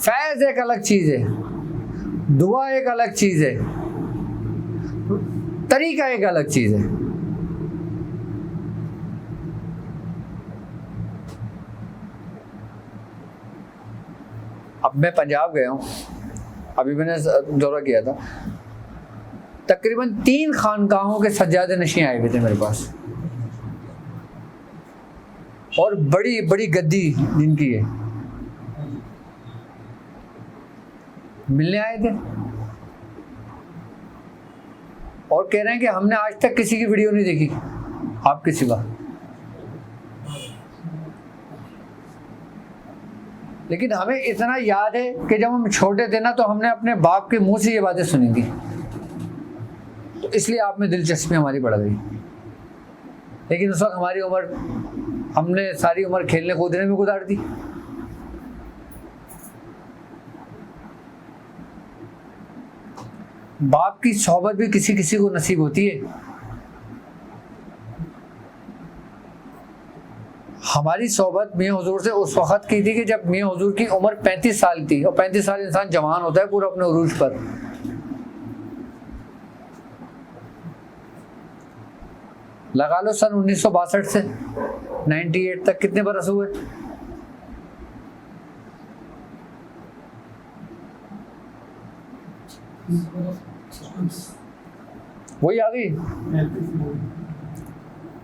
फैज़ एक अलग चीज़ है, दुआ एक अलग चीज़ है, तरीका एक अलग चीज़ है। अब मैं पंजाब गया हूँ, अभी मैंने दौरा किया था, तकरीबन 3 खानकाहों के सज्जादे नशीं आए हुए थे मेरे पास, और बड़ी बड़ी गद्दी जिनकी है, मिलने आए थे और कह रहे हैं कि हमने आज तक किसी की वीडियो नहीं देखी आपके सिवा। लेकिन हमें इतना याद है कि जब हम छोटे थे ना, तो हमने अपने बाप के मुंह से ये बातें सुनी थी, तो इसलिए आप में दिलचस्पी हमारी बढ़ गई। लेकिन उस वक्त हमारी उम्र, हमने सारी उम्र खेलने कूदने में गुजार दी। बाप की सोहबत भी किसी किसी को नसीब होती है। हमारी सोहबत मियाँ हुजूर से उस वक्त की थी कि जब मियाँ हुजूर की उम्र 35 साल थी, और 35 साल इंसान जवान होता है पूरा अपने उरूज पर। लगा लो सन 1962 से 98 तक कितने बरस हुए? वही आ गई।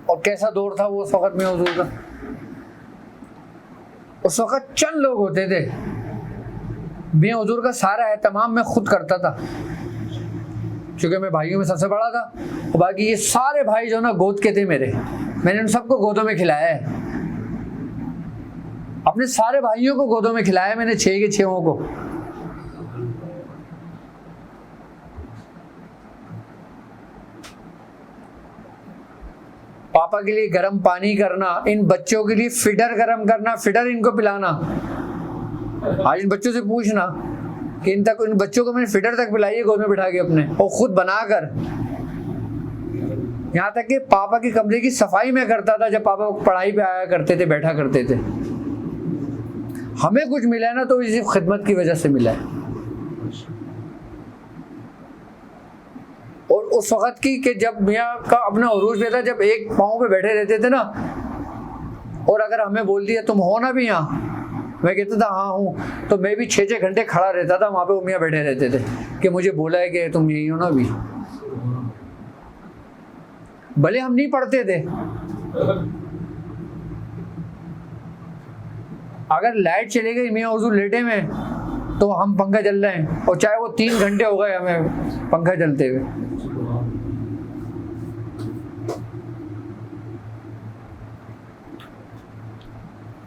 और कैसा दौर था वो उस वक्त में हुजूर का? उस वक्त चंद लोग होते थे, मियाँ हुजूर का सारा एहतमाम मैं खुद करता था, क्योंकि मैं भाइयों में सबसे बड़ा था, और बाकी ये सारे भाई जो ना गोद के थे मेरे, मैंने उन सबको गोदों में खिलाया है। अपने सारे भाइयों को गोदों में खिलाया मैंने, 6 के 6 को। पापा के लिए गर्म पानी करना, इन बच्चों के लिए फिडर गर्म करना, फिडर इनको पिलाना। आज इन बच्चों से पूछना कि इन बच्चों को मैंने फिडर तक पिलाई है गोद में बिठा के अपने, और खुद बनाकर। यहाँ तक कि पापा के कमरे की सफाई में करता था जब पापा पढ़ाई पे आया करते थे, बैठा करते थे। हमें कुछ मिला है ना तो इसी खिदमत की वजह से मिला है। और उस वक्त की कि जब मियाँ का अपना उरूज पे था, जब एक पाँव पे बैठे रहते थे ना, और अगर हमें बोल दिया तुम हो ना भी यहाँ, मैं कहता था हाँ हूँ, तो मैं भी 6-6 घंटे खड़ा रहता था वहाँ पे। वो मियाँ बैठे रहते थे कि मुझे बोला है कि तुम यही हो ना भी। भले हम नहीं पढ़ते थे, अगर लाइट चली गई, मियाँ हुजूर लेटे में, तो हम पंखा चल रहे हैं, और चाहे वो 3 घंटे हो गए हमें पंखा चलते हुए।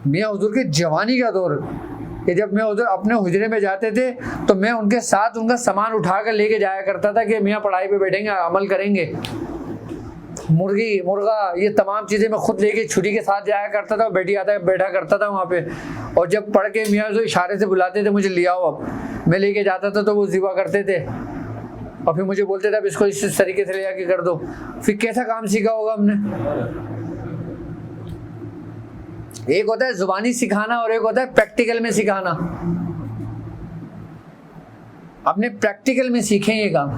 मियाँ हुजूर की जवानी का दौर, कि जब मैं उधर अपने हुजरे में जाते थे तो मैं उनके साथ उनका सामान उठा कर लेके जाया करता था कि मियाँ पढ़ाई पे बैठेंगे, अमल करेंगे। मुर्गी मुर्गा ये तमाम चीज़ें मैं खुद लेके छुरी के साथ जाया करता था, बैठा करता था वहाँ पे। और जब पढ़ के मियाँ जो इशारे से बुलाते थे मुझे ले आओ, अब मैं लेके जाता था तो वो ज़िबा करते थे, और फिर मुझे बोलते थे अब इसको इस तरीके से ले जाके कर दो। फिर कैसा काम सीखा होगा हमने? एक होता है जुबानी सिखाना और एक होता है प्रैक्टिकल में सिखाना। अपने प्रैक्टिकल में सीखें ये काम,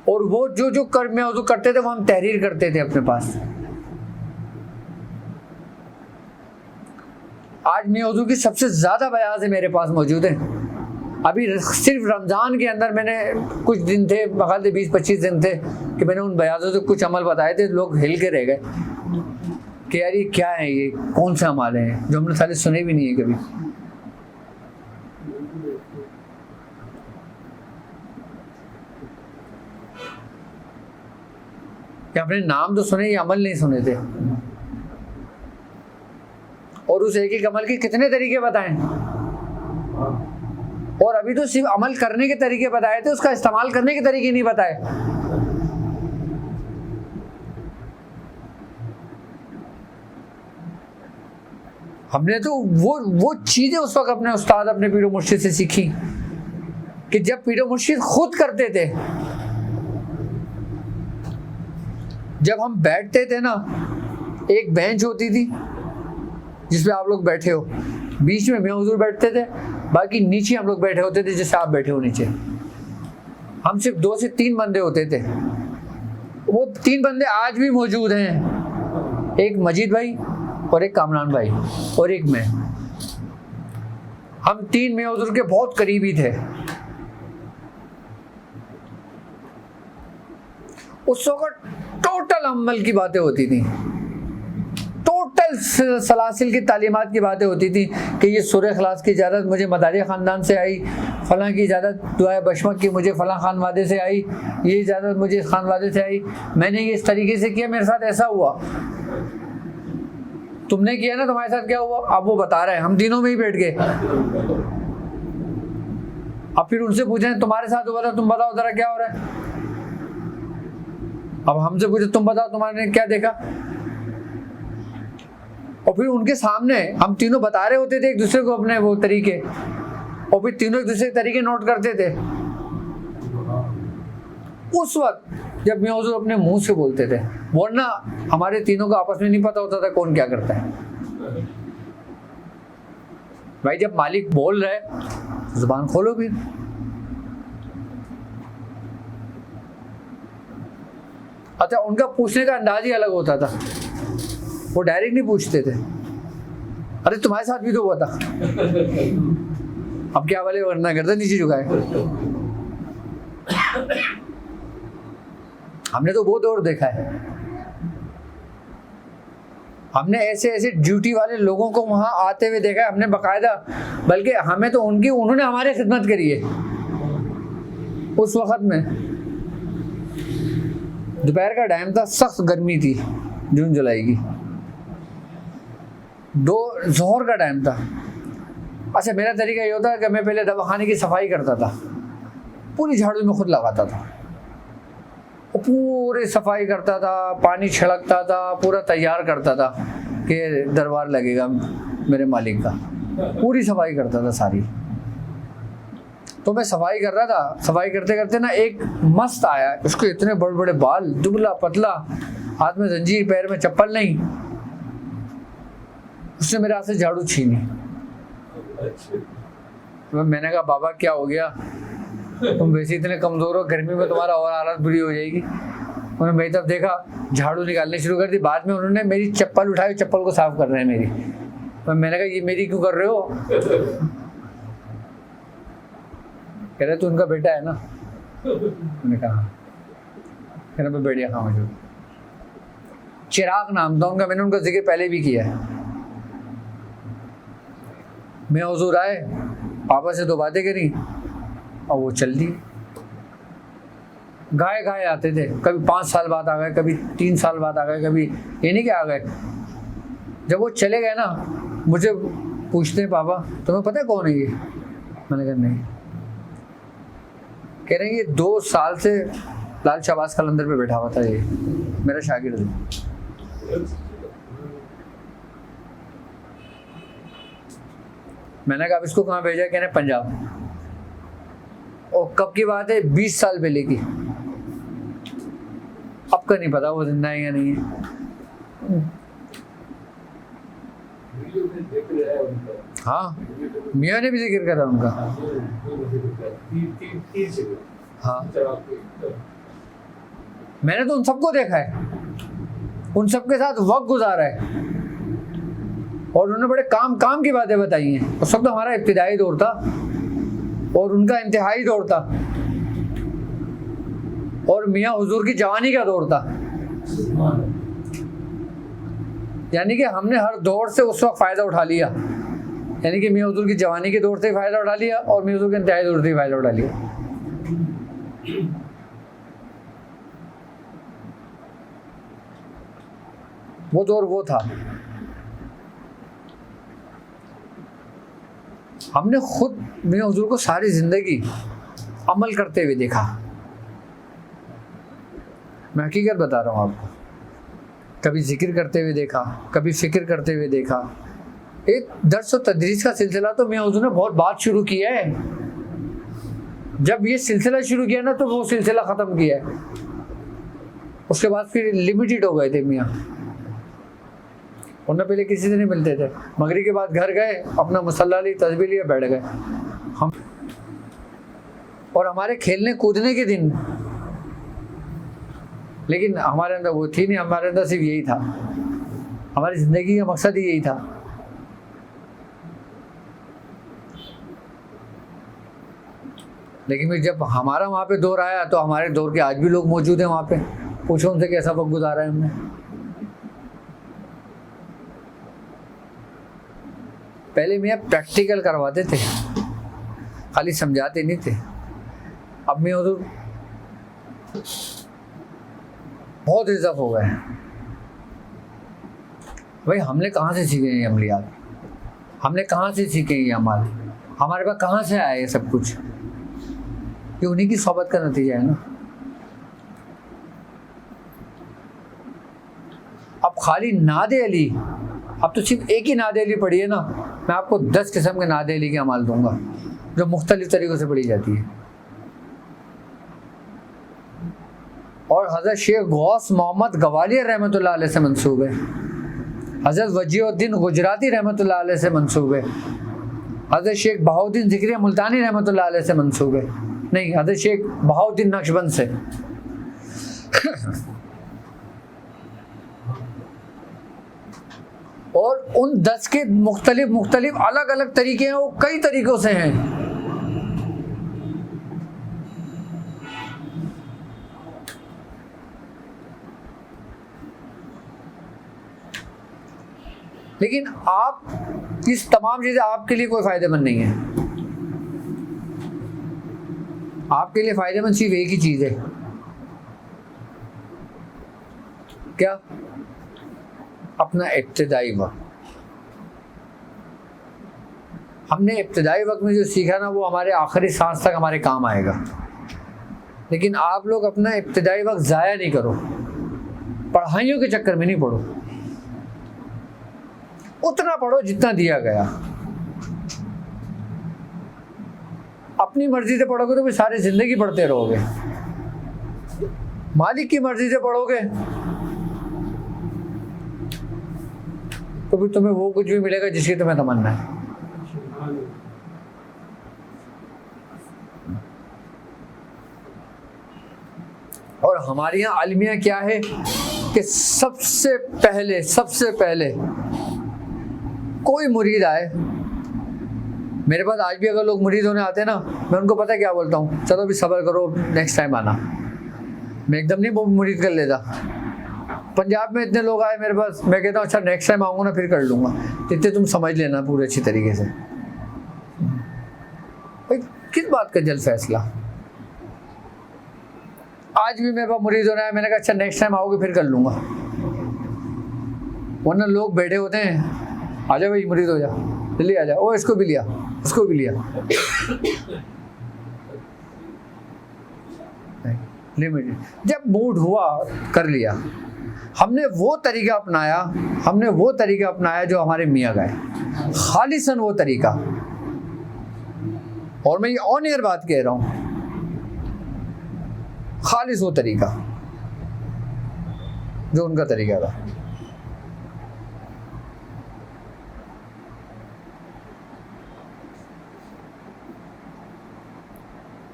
और वो जो जो करते थे वो हम तहरीर करते थे अपने पास। आज मियाँ हुजूर की सबसे ज्यादा बयाज़ें मेरे पास मौजूद है। अभी सिर्फ रमजान के अंदर मैंने कुछ दिन थे, बगैर 20-25 दिन थे कि मैंने उन बयाज़ों से कुछ अमल बताए थे। लोग हिल के रह गए कि यार ये क्या है, ये कौन से अमल हैं जो हमने साले सुने भी नहीं है कभी। आपने नाम तो सुने, ये अमल नहीं सुने थे। और उस एक एक अमल के कितने तरीके बताएं, और अभी तो सिर्फ अमल करने के तरीके बताए थे, उसका इस्तेमाल करने के तरीके नहीं बताए। हमने तो वो चीजें उस वक्त अपने उस्ताद, अपने पीरो मुर्शिद से सीखी कि जब पीरो मुर्शिद खुद करते थे, जब हम बैठते थे ना, एक बेंच होती थी जिसपे आप लोग बैठे हो, बीच में मियाँ हुजूर बैठते थे, बाकी नीचे हम लोग बैठे होते थे जैसे आप बैठे हो नीचे। हम सिर्फ 2 से 3 बंदे होते थे। वो 3 बंदे आज भी मौजूद हैं, एक मजीद भाई और एक कामरान भाई और एक मैं। हम 3 मियाँ हुजूर के बहुत करीबी थे। उस वक्त टोटल अमल की बातें होती थी, टोटल सलासिल की तालीमात की बातें होती थी कि ये सूरह इखलास की इजाज़त मुझे मदारी ख़ानदान से आई, फ़लाँ की इजाज़त दुआ बशमक की मुझे फ़लाँ खानवादे से आई, ये इजाज़त मुझे इस खानवादे से आई, मैंने ये इस तरीके से किया, मेरे साथ ऐसा हुआ। तुमने किया ना, तुम्हारे साथ क्या हुआ? अब वो बता रहे हैं, हम तीनों में ही बैठ गए। अब फिर उनसे पूछें तुम्हारे साथ हुआ था, तुम बताओ ज़रा क्या हो रहा है। अब हमसे पूछे तुम बताओ तुम्हारे क्या देखा। और फिर उनके सामने हम तीनों बता रहे होते थे एक दूसरे को अपने वो तरीके, और फिर तीनों एक दूसरे के तरीके नोट करते थे। उस वक्त जब मियाँ हुजूर अपने मुंह से बोलते थे, वरना हमारे तीनों को आपस में नहीं पता होता था कौन क्या करता है। भाई जब मालिक बोल रहे जुबान खोलो फिर। अच्छा, उनका पूछने का अंदाज ही अलग होता था, वो डायरेक्ट नहीं पूछते थे, अरे तुम्हारे साथ भी तो हुआ था। अब क्या वाले वरना करता नीचे झुकाए। हमने तो बहुत और देखा है, हमने ऐसे ऐसे ड्यूटी वाले लोगों को वहां आते हुए देखा है, हमने बकायदा, बल्कि हमें तो उन्होंने हमारी खिदमत करी है। उस वक्त में दोपहर का टाइम था, सख्त गर्मी थी, जून जुलाई की, 2 ज़ोहर का टाइम था। अच्छा, मेरा तरीका ये होता है कि मैं पहले दवाखाने की सफाई करता था, पूरी झाड़ू में खुद लगाता था, पूरी सफाई करता था, पानी छिड़कता था, पूरा तैयार करता था कि दरबार लगेगा मेरे मालिक का, पूरी सफाई करता था सारी। तो मैं सफाई कर रहा था, सफाई करते करते ना एक मस्त आया, उसके इतने बड़े बड़े बाल, दुबला पतला, हाथ में जंजीर, पैर में चप्पल नहीं। उसने मेरे हाथ से झाड़ू छीनी। तो मैंने कहा बाबा क्या हो गया, तुम वैसे इतने कमजोर हो, गर्मी में तुम्हारा और हालत बुरी हो जाएगी। उन्होंने मेरी तरफ देखा, झाड़ू निकालने शुरू कर दी। बाद में उन्होंने मेरी चप्पल उठाई, चप्पल को साफ कर रहे हैं मेरी। तो मैंने कहा ये मेरी क्यों कर रहे हो? कह रहे तू उनका बेटा है ना? मैंने कहा कह रहे मैं बेटिया खाऊं जो। चिराग नाम था उनका, मैंने उनका जिक्र पहले भी किया है। मैं हुजूर आए, पापा से 2 बातें करी और वो चल दी। गाय गाय आते थे, कभी 5 साल बाद आ गए, कभी 3 साल बाद आ गए, कभी ये नहीं कि आ गए। जब वो चले गए ना, मुझे पूछते हैं पापा तुम्हें पता है कौन है ये? मैंने कहा नहीं। कह रहे हैं ये 2 साल से लाल शहबाज कलंदर पे बैठा हुआ था, ये मेरा शागिर्द है। मैंने कहा अब इसको कहाँ भेजा? कह रहे पंजाब। और कब की बात है? 20 साल पहले की। अब का नहीं पता वो जिंदा है या नहीं है। हाँ, मियाँ ने भी जिक्र करा उनका। हाँ, मैंने तो उन सबको देखा है, उन सबके साथ वक्त गुजारा है, और उन्होंने बड़े काम की बातें बताई हैं। उस वक्त हमारा इब्तिदाई दौर था और उनका इंतहाई दौर था, और मियाँ हुजूर की जवानी का दौर था। यानी कि हमने हर दौर से उस वक्त फ़ायदा उठा लिया। यानी कि मियाँ हुजूर की जवानी के दौर से फ़ायदा उठा लिया और मियाँ हुजूर के इंतहाई दौर से फ़ायदा उठा लिया। वो दौर वो था। हमने खुद मियाँ हुजूर को सारी ज़िंदगी अमल करते हुए देखा। मैं हकीकत बता रहा हूँ आपको। कभी जिक्र करते हुए देखा, कभी फिक्र करते हुए देखा। एक दर्स और तदरीस का सिलसिला तो मियाँ हुजूर ने बहुत बात शुरू किया है। जब ये सिलसिला शुरू किया ना तो वो सिलसिला ख़त्म किया है। उसके बाद फिर लिमिटेड हो गए थे मियाँ। उन्हें पहले किसी से नहीं मिलते थे, मगरिब के बाद घर गए, अपना मुसल्ला ली, तस्बीह लिया, बैठ गए हम। और हमारे खेलने कूदने के दिन, लेकिन हमारे अंदर वो थी नहीं, हमारे अंदर सिर्फ यही था, हमारी ज़िंदगी का मकसद ही यही था। लेकिन फिर जब हमारा वहाँ पे दौर आया तो हमारे दौर के आज भी लोग मौजूद हैं वहाँ पे, पूछो उनसे कैसा वक्त गुजारा है हमने। पहले मियाँ प्रैक्टिकल करवाते थे, खाली समझाते नहीं थे। अब मैं उधर बहुत इज़्ज़त हो गए। भाई हमने कहाँ से सीखे ये अमलियात, हमने कहाँ से सीखे ये अमाल, हमारे पास कहाँ से आया ये सब कुछ? ये उन्हीं की सोहबत का नतीजा है ना। अब खाली नादे अली, अब तो सिर्फ एक ही नादे अली पढ़ी है ना, मैं आपको 10 किस्म के नादे अली के अमाल दूंगा जो मुख्तलिफ तरीक़ों से पढ़ी जाती है। और हज़रत शेख गौस मोहम्मद गवालियर रहमतुल्लाह अलैह से मंसूब है, हज़रत वजीउद्दीन गुजराती रहमतुल्लाह अलैह से मंसूब है, हज़रत शेख बहाउद्दीन ज़िक्री मुल्तानी रहमतुल्लाह अलैह से मंसूब है, नहीं हज़रत शेख बहाउद्दीन नक्शबंद से। और उन 10 के मुख्तलिफ अलग अलग तरीके हैं, वो कई तरीक़ों से हैं। लेकिन आप इस तमाम चीज़ें आपके लिए कोई फ़ायदेमंद नहीं है। आपके लिए फ़ायदेमंद सिर्फ एक ही चीज़ है, क्या? अपना इब्तिदाई वक्त। हमने इब्तिदाई वक्त में जो सीखा ना, वो हमारे आखिरी सांस तक हमारे काम आएगा। लेकिन आप लोग अपना इब्तिदाई वक्त ज़ाया नहीं करो, पढ़ाइयों के चक्कर में नहीं पढ़ो, उतना पढ़ो जितना दिया गया। अपनी मर्जी से पढ़ोगे तो फिर सारी जिंदगी पढ़ते रहोगे, मालिक की मर्जी से पढ़ोगे तो फिर तुम्हें वो कुछ भी मिलेगा जिसकी तुम्हें तमन्ना है। और हमारे यहाँ अलमिया क्या है कि सबसे पहले कोई मुरीद आए मेरे पास, आज भी अगर लोग मुरीद होने आते हैं ना, मैं उनको पता है क्या बोलता हूँ, चलो अभी सब्र करो, नेक्स्ट टाइम आना। मैं एकदम नहीं मुरीद कर लेता। पंजाब में इतने लोग आए मेरे पास, मैं कहता हूँ अच्छा नेक्स्ट टाइम आऊँगा ना फिर कर लूँगा, इतने तुम समझ लेना पूरे अच्छी तरीके से। भाई किस बात का जल्द फैसला? आज भी मेरे पास मुरीद होना है, मैंने कहा अच्छा नेक्स्ट टाइम आओगे फिर कर लूँगा। वरना लोग बैठे होते हैं, आजा भाई मुरीद हो जा, जल्दी आजा, ओ इसको भी लिया, उसको भी लिया, लिमिटेड। जब मूड हुआ कर लिया। हमने वो तरीका अपनाया जो हमारे मियाँ का है, खालिसन वो तरीका। और मैं ये ऑन एयर बात कह रहा हूँ, खालिस वो तरीका जो उनका तरीका था।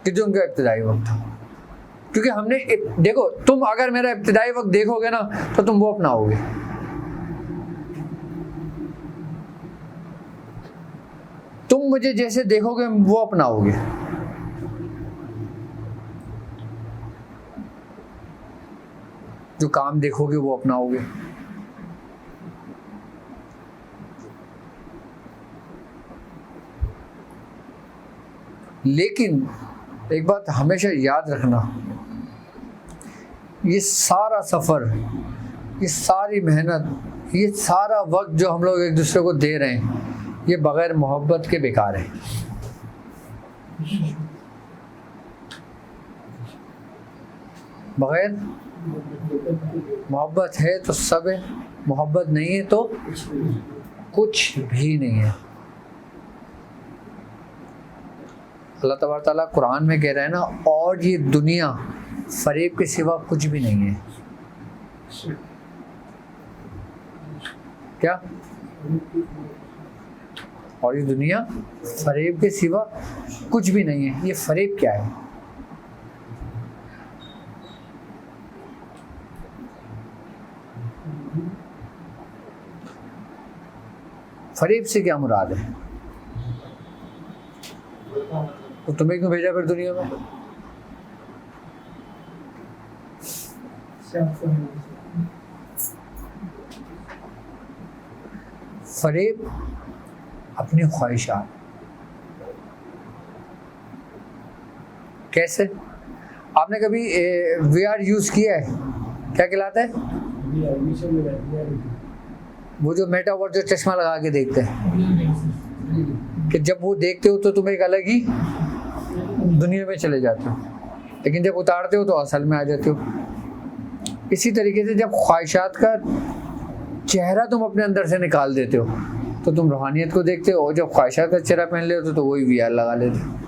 कि जो उनका इब्तिदाई वक्त था। क्योंकि हमने देखो, तुम अगर मेरा इब्तिदाई वक्त देखोगे ना तो तुम वो अपनाओगे। तुम मुझे जैसे देखोगे वो अपनाओगे। जो काम देखोगे वो अपनाओगे। लेकिन एक बात हमेशा याद रखना, ये सारा सफ़र, ये सारी मेहनत, ये सारा वक्त जो हम लोग एक दूसरे को दे रहे हैं, ये बग़ैर मोहब्बत के बेकार है। बग़ैर मोहब्बत है तो सब है, मोहब्बत नहीं है तो कुछ भी नहीं है। अल्लाह तबारक तआला कुरान में कह रहा है ना, और ये दुनिया फरेब के सिवा कुछ भी नहीं है। क्या? और ये दुनिया फरेब के सिवा कुछ भी नहीं है। ये फरेब क्या है? फरेब से क्या मुराद है? तो तुम्हें क्यों भेजा फिर दुनिया में? फरेब अपनी ख्वाहिशात। कैसे? आपने कभी VR यूज किया है? क्या कहलाता है? वो जो मेटावर्स जो चश्मा लगा के देखते हैं, कि जब वो देखते हो तो तुम एक अलग ही दुनिया में चले जाते हो, लेकिन जब उतारते हो तो असल में आ जाते हो। इसी तरीके से जब ख्वाहिशात का चेहरा तुम अपने अंदर से निकाल देते हो तो तुम रूहानियत को देखते हो, और जब ख्वाहिशात का चेहरा पहन लेते हो तो वही VR लगा लेते हो।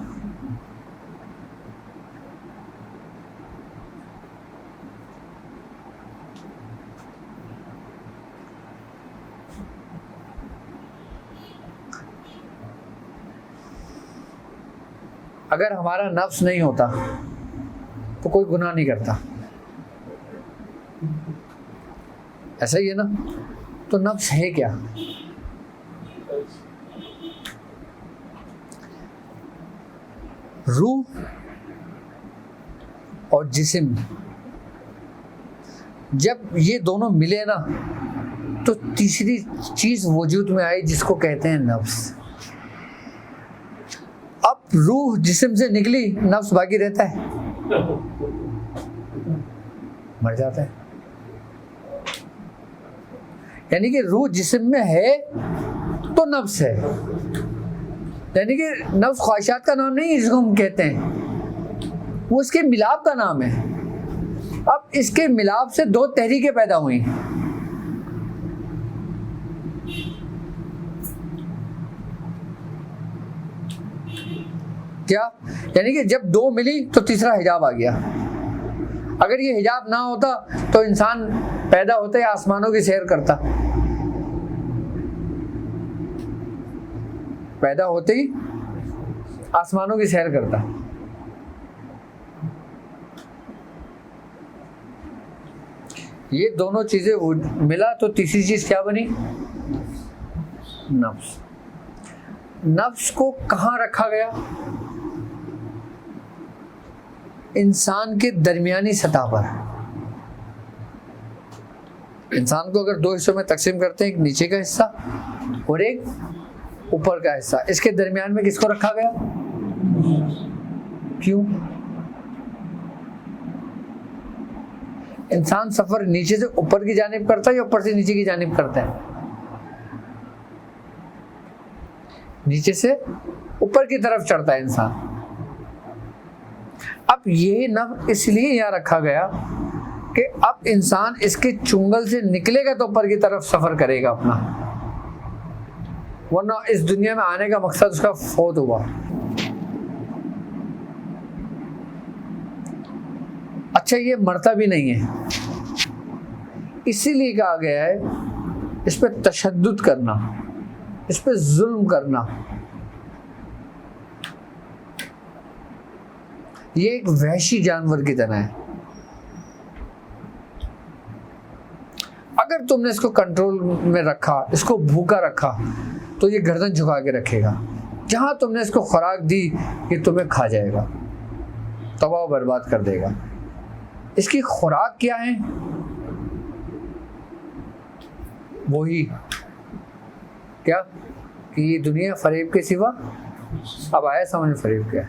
अगर हमारा नफ्स नहीं होता तो कोई गुनाह नहीं करता, ऐसा ही है ना? तो नफ्स है क्या? रूह और जिस्म, जब ये दोनों मिले ना तो तीसरी चीज वजूद में आई जिसको कहते हैं नफ्स। अब रूह जिस्म से निकली, नफ्स बाकी रहता है? मर जाता है। यानी कि रूह जिस्म में है तो नफ्स है, यानी कि नफ्स ख्वाहिशात का नाम नहीं है जिसको हम कहते हैं, वो इसके मिलाप का नाम है। अब इसके मिलाप से दो तहरीकें पैदा हुई। क्या? यानी कि जब दो मिली तो तीसरा हिजाब आ गया। अगर ये हिजाब ना होता तो इंसान पैदा होते ही आसमानों की सैर करता, पैदा होते ही आसमानों की सैर करता। ये दोनों चीजें मिला तो तीसरी चीज क्या बनी? नफ्स। नफ्स को कहाँ रखा गया? इंसान के दरमियानी सतह पर। इंसान को अगर दो हिस्सों में तकसीम करते हैं, एक नीचे का हिस्सा और एक ऊपर का हिस्सा, इसके दरमियान में किसको रखा गया? क्यों? इंसान सफर नीचे से ऊपर की जानिब करता है या ऊपर से नीचे की जानिब करता है? नीचे से ऊपर की तरफ चढ़ता है इंसान। अब ये नफ्स इसलिए यहाँ रखा गया कि अब इंसान इसके चुंगल से निकलेगा तो ऊपर की तरफ सफर करेगा अपना, वरना इस दुनिया में आने का मकसद उसका फौत हुआ। अच्छा, ये मरता भी नहीं है, इसीलिए कहा गया है इस पे तशद्दुद करना, इस पे जुल्म करना। ये एक वहशी जानवर की तरह है। अगर तुमने इसको कंट्रोल में रखा, इसको भूखा रखा, तो ये गर्दन झुका के रखेगा। जहां तुमने इसको खुराक दी, ये तुम्हें खा जाएगा, तबाह बर्बाद कर देगा। इसकी खुराक क्या है? वही क्या कि ये दुनिया फरेब के सिवा, अब आया समझ में फरेब क्या है,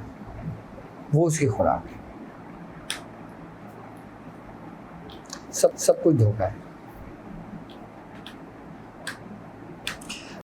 वो उसकी खुराक है। सब कुछ धोखा है।